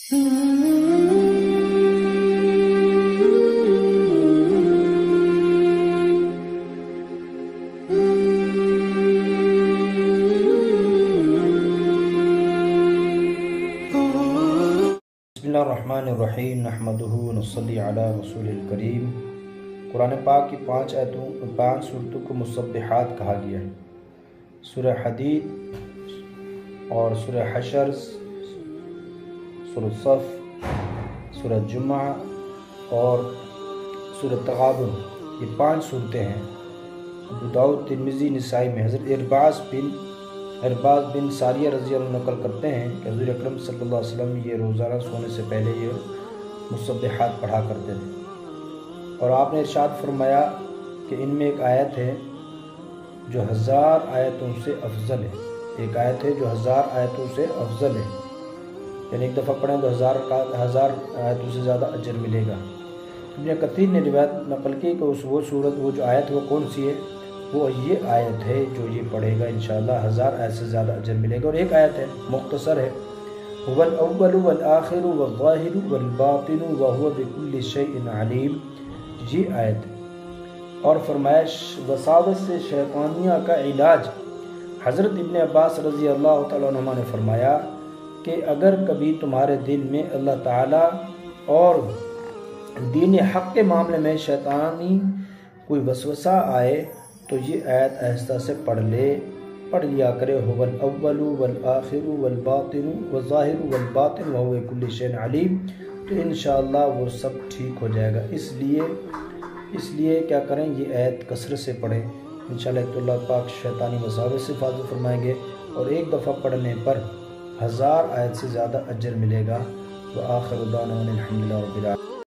बिस्मिल्लाहिर्रहमानिर्रहीम नहमदुहु व नसल्ली अला रसूलिल करीम। कुरान पाक की 5 सूरतों को मुसब्बिहात कहा गया है। सूरह हदीद और सूरह हशर, सूरह सफ़, सूरह जुमा और सूरह तगाबुन, ये 5 सूरतें हैं। अबू दाऊद, तिरमिज़ी, निसाई में हज़रत इरबाज़ बिन सारिया रज़ी अल्लाह नकल करते हैं कि हुज़ूर अकरम सल्लल्लाहु अलैहि वसल्लम ये रोज़ाना सोने से पहले ये मुसब्बिहात पढ़ा करते थे, और आपने इरशाद फरमाया कि इनमें एक आयत है जो 1000 आयतों से अफजल है। एक आयत है जो 1000 आयतों से अफजल है, यानी एक दफ़ा पढ़ें तो 1000 आयतों से ज़्यादा अजर मिलेगा। इब्न कसीर ने रिवायत नकल की कि वो सूरत, वो जो आयत वो कौन सी है, वो ये आयत है जो ये पढ़ेगा इंशाअल्लाह 1000 आयत से ज़्यादा अजर मिलेगा। और एक आयत है, मुख्तसर है, हुवल अव्वलु वल आखिरु वल ज़ाहिरु वल बातिनु व हुवा बिकुल्लि शैइन अलीम, ये आयत। और फरमाया वसावस से शैतानिया का इलाज, हज़रत इब्न अब्बास रज़ी अल्लाह तआला अन्हुमा ने फरमाया कि अगर कभी तुम्हारे दिल में अल्लाह ताला और दीन हक़ के मामले में शैतानी कोई वसवसा आए तो ये आयत आहिस्ता से पढ़ लिया करे। हुवल अव्वलु वल आखिरु वल बातिनु व ज़ाहिरु वल बातिन व हुवा बिकुल्लि शैइन अलीम, तो इंशाअल्लाह वो सब ठीक हो जाएगा। इसलिए क्या करें, ये आयत कसरत से पढ़ें, इंशाअल्लाह तो अल्लाह पाक शैतानी वसावस से हिफाज़त फरमाएंगे, और एक दफ़ा पढ़ने पर 1000 आयत से ज़्यादा अजर मिलेगा। व आखिरु दाअवाना अनिल हम्दुलिल्लाहि रब्बिल आलमीन।